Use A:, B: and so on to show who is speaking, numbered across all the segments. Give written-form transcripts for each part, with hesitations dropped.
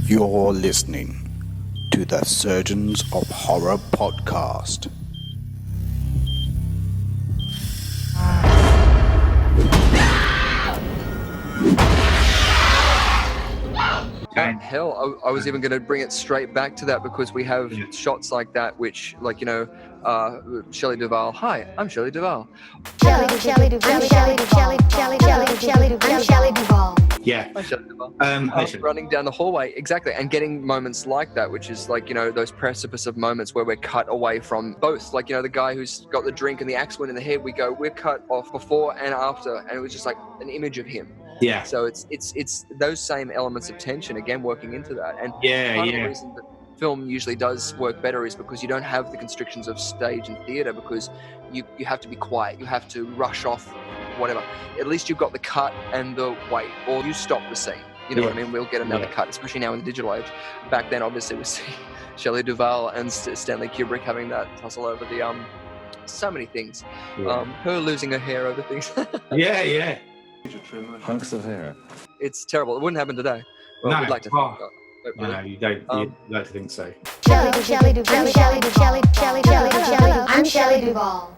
A: You're listening to the Surgeons of Horror podcast.
B: Hell, I was even going to bring it straight back to that because we have shots like that, which, like, Shelly Duvall. Hi, I'm Shelly Duvall.
C: Shelly Duvall.
D: Yeah.
B: Hi, Shelly Duvall.
D: Running
B: down the hallway, exactly, and getting moments like that, which is like, those precipice of moments where we're cut away from both. Like, the guy who's got the drink and the axe wound in the head, we're cut off before and after, and it was just like an image of him.
D: Yeah.
B: So it's those same elements of tension again working into that. And part of the reason that film usually does work better is because you don't have the constrictions of stage and theatre, because you have to be quiet, you have to rush off whatever. At least you've got the cut and the wait, or you stop the scene. You know what I mean? We'll get another cut, especially now in the digital age. Back then, obviously, we see Shelly Duvall and Stanley Kubrick having that tussle over the so many things. Her losing her hair over things.
D: yeah.
E: Hunks of hair.
B: It's terrible. It wouldn't happen today. Well,
D: No.
B: we'd like to think so.
D: No, you don't. You'd like to think so.
C: Shelly Duvall. I'm Shelly Duvall.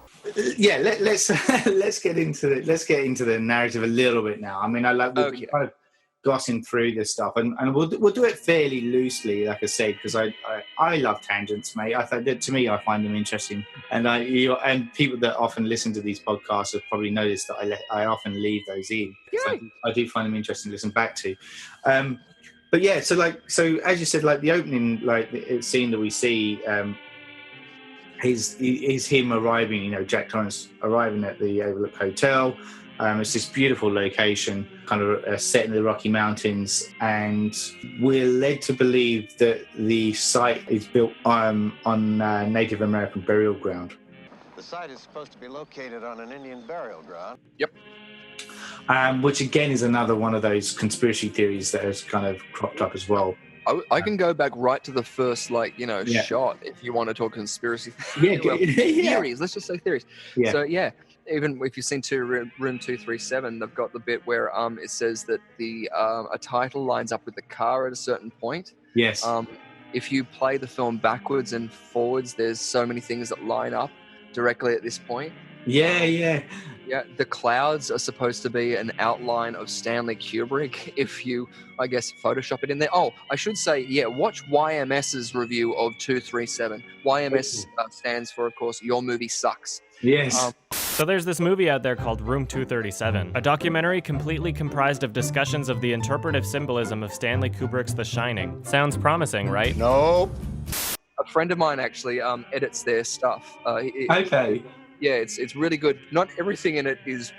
D: Yeah, let's get into the narrative a little bit now. I mean, we've been kind of glossing through this stuff, and we'll do it fairly loosely, like I said, because I love tangents, mate. I find them interesting, and and people that often listen to these podcasts have probably noticed that I often leave those in. I do find them interesting to listen back to. But yeah, so as you said, like the opening, like the scene that we see, is him arriving. Jack Torrance arriving at the Overlook Hotel. It's this beautiful location, kind of set in the Rocky Mountains, and we're led to believe that the site is built on Native American burial ground.
E: The site is supposed to be located on an Indian burial ground.
B: Yep.
D: Which again is another one of those conspiracy theories that has kind of cropped up as well.
B: I can go back right to the first, shot if you want to talk conspiracy theories. Let's just say theories.
D: Yeah.
B: So, even if you've seen room 237, they've got the bit where it says that a title lines up with the car at a certain point.
D: Yes.
B: If you play the film backwards and forwards, there's so many things that line up directly at this point.
D: Yeah.
B: Yeah, the clouds are supposed to be an outline of Stanley Kubrick if you, I guess, Photoshop it in there. Oh, I should say, watch YMS's review of 237. YMS stands for, of course, Your Movie Sucks.
D: Yes.
F: So there's this movie out there called Room 237, a documentary completely comprised of discussions of the interpretive symbolism of Stanley Kubrick's The Shining. Sounds promising, right?
A: Nope.
B: A friend of mine actually edits their stuff.
D: Okay.
B: Yeah, it's really good. Not everything in it is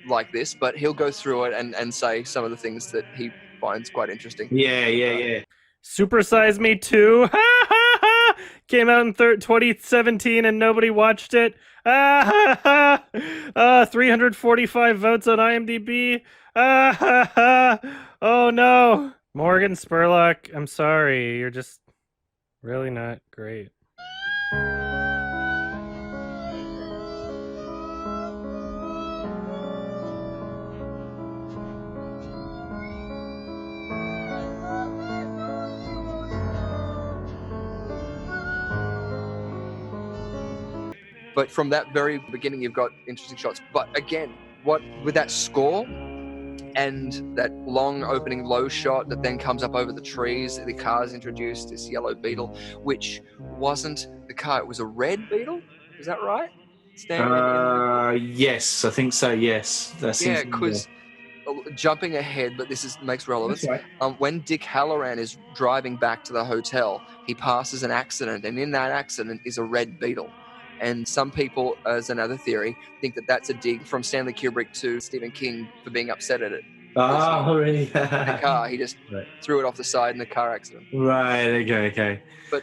B: like this, but he'll go through it and say some of the things that he finds quite interesting.
D: Yeah.
F: Super Size Me 2 came out in 2017 and nobody watched it. 345 votes on IMDb. Oh no. Morgan Spurlock, I'm sorry. You're just really not great.
B: But from that very beginning, you've got interesting shots. But again, with that score and that long opening low shot that then comes up over the trees, the car's introduced, this yellow beetle, which wasn't the car, it was a red beetle. Is that right?
D: Yes, I think so. Yes.
B: Because jumping ahead, but makes relevance.
D: Right.
B: When Dick Halloran is driving back to the hotel, he passes an accident, and in that accident is a red beetle. And some people, as another theory, think that that's a dig from Stanley Kubrick to Stephen King for being upset at it.
D: Oh, really?
B: The car, he just threw it off the side in a car accident.
D: Right, okay.
B: But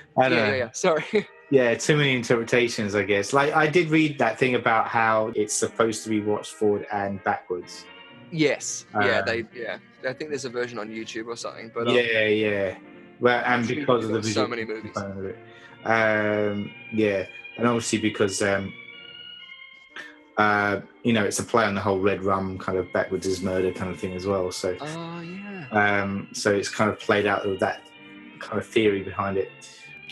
B: sorry.
D: Yeah, too many interpretations, I guess. Like, I did read that thing about how it's supposed to be watched forward and backwards.
B: Yes. I think there's a version on YouTube or something. But
D: yeah. Well, and because of the
B: so many movies.
D: And obviously because it's a play on the whole Red Rum kind of backwards is murder kind of thing as well. So, so it's kind of played out of that kind of theory behind it.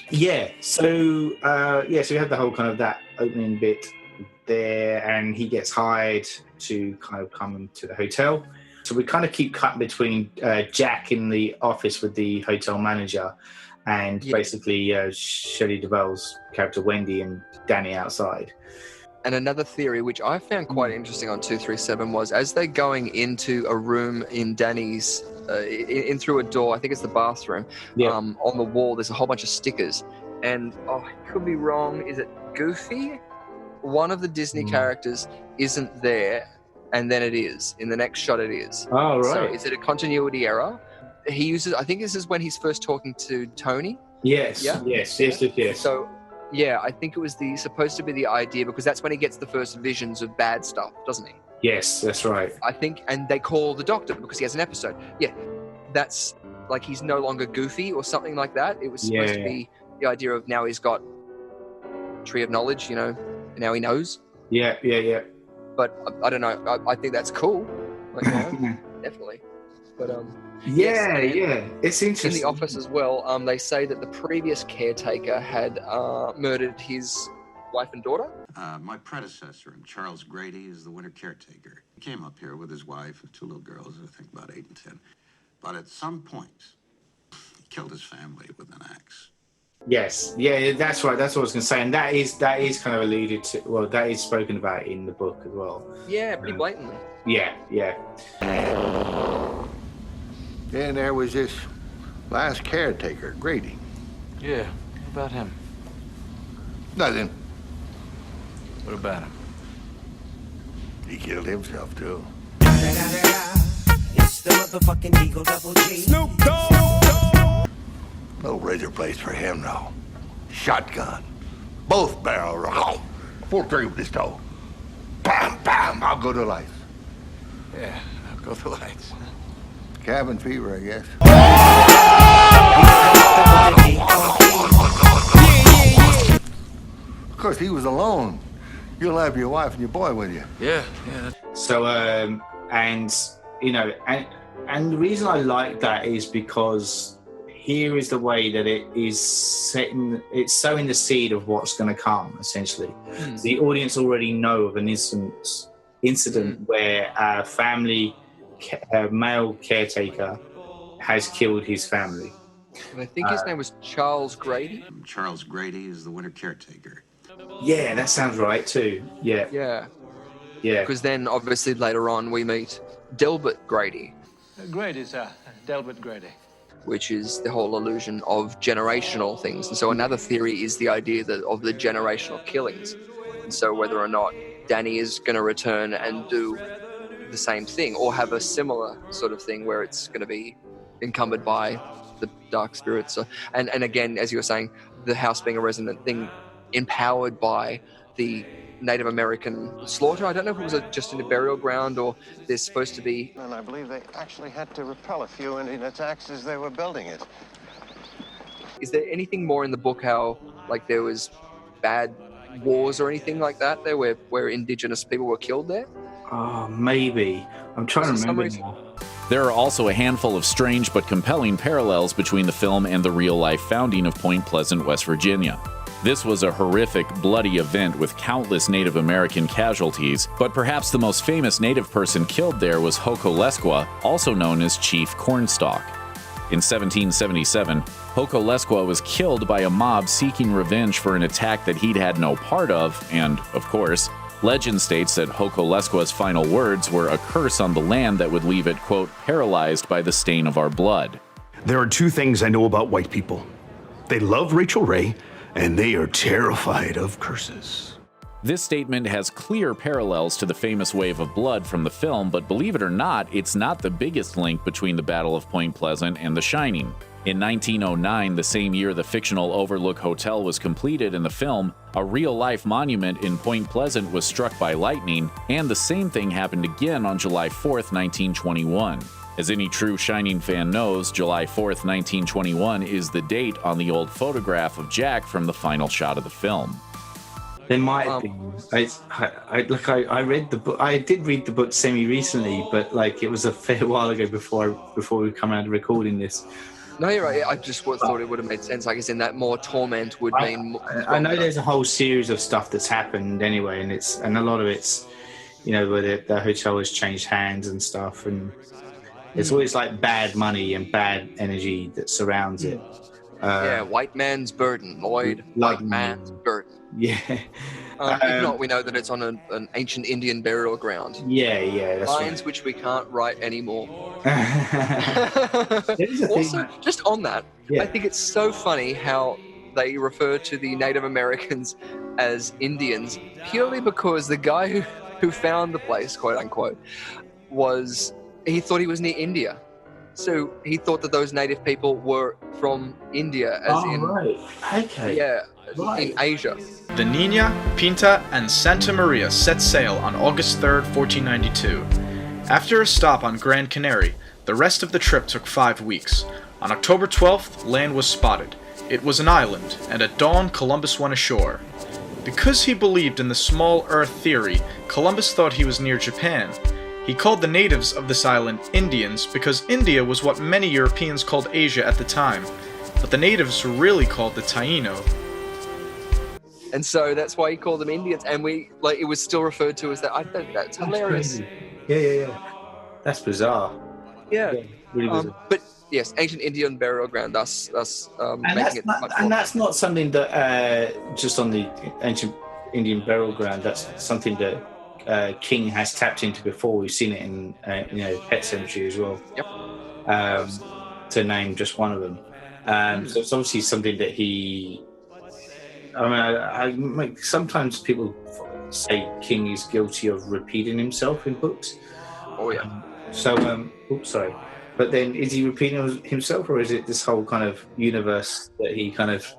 D: Yeah. So so we have the whole kind of that opening bit there, and he gets hired to kind of come to the hotel. So we kind of keep cutting between Jack in the office with the hotel manager, and basically Shelly Duvall's character Wendy and Danny outside.
B: And another theory, which I found quite interesting on 237, was as they're going into a room in Danny's, in through a door, I think it's the bathroom, on the wall, there's a whole bunch of stickers. And, I could be wrong, is it Goofy? One of the Disney characters isn't there, and then it is. In the next shot, it is.
D: Oh, right.
B: So is it a continuity error? He uses, I think this is when he's first talking to Tony.
D: Yes.
B: So, yeah, I think it was supposed to be the idea, because that's when he gets the first visions of bad stuff, doesn't he?
D: Yes, that's right.
B: I think, and they call the doctor because he has an episode. Yeah, that's like he's no longer Goofy or something like that. It was supposed to be the idea of now he's got Tree of Knowledge, now he knows. Yeah. But I don't know. I think that's cool. Like, definitely. But it's interesting. In the office as well, they say that the previous caretaker had murdered his wife and daughter.
G: My predecessor, Charles Grady, is the winter caretaker. He came up here with his wife and 2 little girls, I think about 8 and 10. But at some point, he killed his family with an axe.
D: Yes, that's right. That's what I was going to say, and that is kind of alluded to. Well, that is spoken about in the book as well.
B: Yeah, pretty blatantly.
D: Yeah.
E: And there was this last caretaker, Grady.
H: Yeah, what about him?
E: Nothing.
H: What about him?
E: He killed himself, too.
I: It's the motherfucking Eagle Double G.
E: Snoop Dogg! No razor blades for him, no. Shotgun. Both barrels. Full trigger pistol. Bam, bam, I'll go to lights.
H: Yeah, I'll go to lights.
E: Cabin fever, I guess. Of course, he was alone. You'll have your wife and your boy with you.
H: Yeah.
D: So, and the reason I like that is because here is the way that it is it's sowing the seed of what's going to come, essentially. So the audience already know of an incident where a family, a male caretaker has killed his family.
B: And I think his name was Charles Grady.
G: Charles Grady is the winter caretaker.
D: Yeah, that sounds right too. Yeah.
B: Because then, obviously, later on, we meet Delbert Grady.
H: Grady's Delbert Grady.
B: Which is the whole illusion of generational things. And so another theory is the idea of the generational killings. And so whether or not Danny is going to return and do the same thing or have a similar sort of thing where it's going to be encumbered by the dark spirits. And again, as you were saying, the house being a resonant thing empowered by the Native American slaughter. I don't know if it was just in a burial ground or there's supposed to be...
E: And I believe they actually had to repel a few Indian attacks as they were building it.
B: Is there anything more in the book how, like, there was bad wars or anything like that there where indigenous people were killed there?
D: Oh, maybe. I'm trying to remember now.
J: There are also a handful of strange but compelling parallels between the film and the real-life founding of Point Pleasant, West Virginia. This was a horrific, bloody event with countless Native American casualties, but perhaps the most famous Native person killed there was Hokolesqua, also known as Chief Cornstalk. In 1777, Hokolesqua was killed by a mob seeking revenge for an attack that he'd had no part of, and, of course, legend states that Hokolesqua's final words were a curse on the land that would leave it, quote, paralyzed by the stain of our blood.
K: There are 2 things I know about white people. They love Rachel Ray, and they are terrified of curses.
J: This statement has clear parallels to the famous wave of blood from the film, but believe it or not, it's not the biggest link between the Battle of Point Pleasant and The Shining. In 1909, the same year the fictional Overlook Hotel was completed in the film, a real-life monument in Point Pleasant was struck by lightning, and the same thing happened again on July 4th, 1921. As any true Shining fan knows, July 4th, 1921 is the date on the old photograph of Jack from the final shot of the film.
D: There might have been. I read the book. I did read the book semi recently, but like it was a fair while ago before we come around to recording this.
B: No, you're right. I just thought it would have made sense. I guess in that more torment would mean.
D: I know there's a whole series of stuff that's happened anyway, and a lot of it's, where the hotel has changed hands and stuff, and it's always like bad money and bad energy that surrounds it.
B: White man's burden, Lloyd. White man's burden.
D: Yeah.
B: If not, we know that it's on an ancient Indian burial ground.
D: Yeah, that's
B: lines
D: right.
B: which we can't write anymore.
D: Also,
B: just on that, I think it's so funny how they refer to the Native Americans as Indians purely because the guy who found the place, quote unquote, he thought he was near India. So he thought that those native people were from India,
D: right. Okay.
B: Yeah, in Asia.
L: The Nina, Pinta, and Santa Maria set sail on August 3rd, 1492. After a stop on Gran Canary, the rest of the trip took 5 weeks. On October 12th, land was spotted. It was an island, and at dawn Columbus went ashore. Because he believed in the small Earth theory, Columbus thought he was near Japan. He called the natives of this island Indians because India was what many Europeans called Asia at the time, but the natives were really called the Taino.
B: And so that's why he called them Indians, and it was still referred to as that. I think that's hilarious.
D: Yeah. That's bizarre.
B: Yeah.
D: Really bizarre.
B: But yes, ancient Indian burial ground, thus making it much more.
D: That's not something that just on the ancient Indian burial ground. That's something that King has tapped into before. We've seen it in Pet Cemetery as well.
B: Yep.
D: To name just one of them. So it's obviously something that he. I mean, sometimes people say King is guilty of repeating himself in books.
B: Oh yeah.
D: Sorry. But then, is he repeating himself, or is it this whole kind of universe that he kind of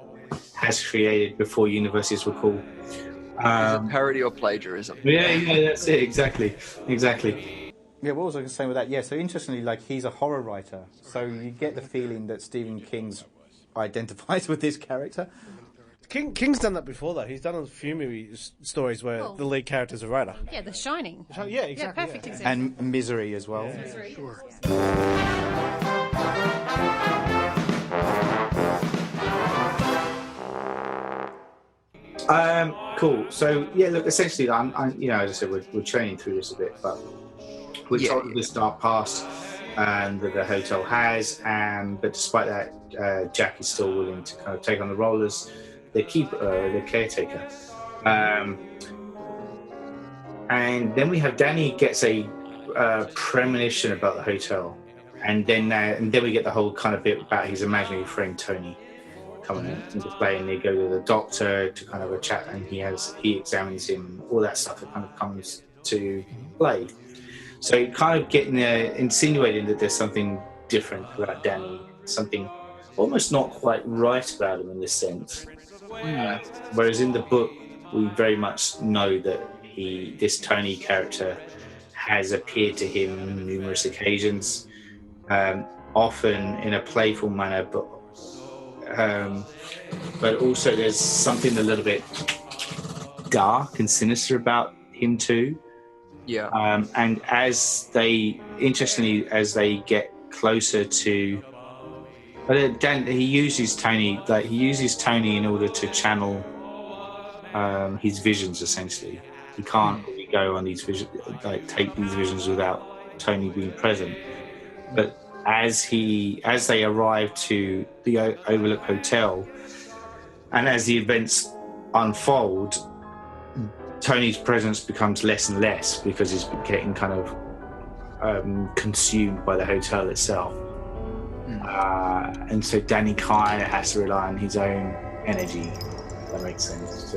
D: has created before universes were cool?
B: Is it parody or plagiarism?
D: Yeah, that's it. Exactly.
M: Yeah, what was I going to say with that? Yeah, so interestingly, he's a horror writer, so you get the feeling that Stephen King's identifies with this character.
N: King's done that before, though. He's done a few movie stories where the lead character's a writer.
O: Yeah, The Shining.
N: Yeah, exactly.
O: Yeah, perfect example.
M: And Misery as well.
O: Misery.
N: Sure.
D: Cool. So yeah, look. Essentially, I'm as I said, we're training through this a bit, but we're told this dark past that the hotel has, but despite that, Jack is still willing to kind of take on the role as the caretaker. And then we have Danny gets a premonition about the hotel, and then we get the whole kind of bit about his imaginary friend Tony coming into play, and they go to the doctor to kind of a chat, and he examines him, all that stuff that kind of comes to play. So kind of getting insinuating that there's something different about Danny, something almost not quite right about him in this sense. Whereas in the book, we very much know that this Tony character has appeared to him on numerous occasions, often in a playful manner, but also there's something a little bit dark and sinister about him too.
B: Yeah.
D: And as they get closer to, he uses Tony in order to channel his visions. Essentially, he can't really go on these visions, take these visions without Tony being present. But as they arrive to the Overlook Hotel, and as the events unfold, Tony's presence becomes less and less because he's getting kind of consumed by the hotel itself. And so Danny kind of has to rely on his own energy, if that makes sense,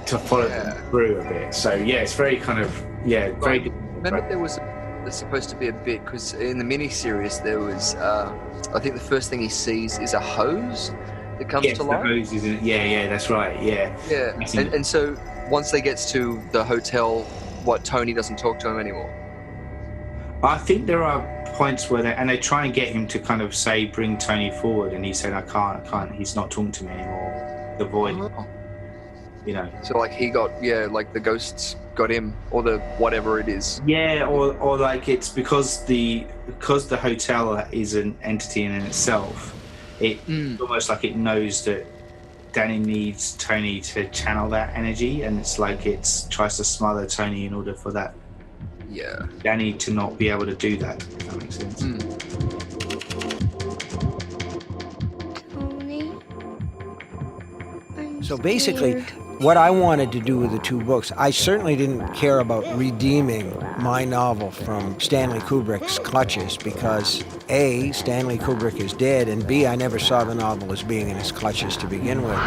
D: to follow them through a bit. So yeah, it's very kind of very.
B: Remember, there's supposed to be a bit, because in the mini-series there was, I think the first thing he sees is a hose that comes to life.
D: The hose, isn't it? Yeah, that's right. Yeah.
B: And so once they get to the hotel, Tony doesn't talk to him anymore.
D: I think there are points where they try and get him to kind of say, bring Tony forward, and he said, I can't, he's not talking to me anymore. The void. you know.
B: So like he got, like the ghosts got him, or the whatever it is.
D: Yeah, or like it's because the hotel is an entity in itself. It's almost like it knows that Danny needs Tony to channel that energy, and it's like it tries to smother Tony in order for that.
B: Yeah.
D: Danny to not be able to do that. If that makes sense.
O: So basically, what I wanted to do with the two books, I certainly didn't care about redeeming my novel from Stanley Kubrick's clutches because A, Stanley Kubrick is dead, and B, I never saw the novel as being in his clutches to begin with.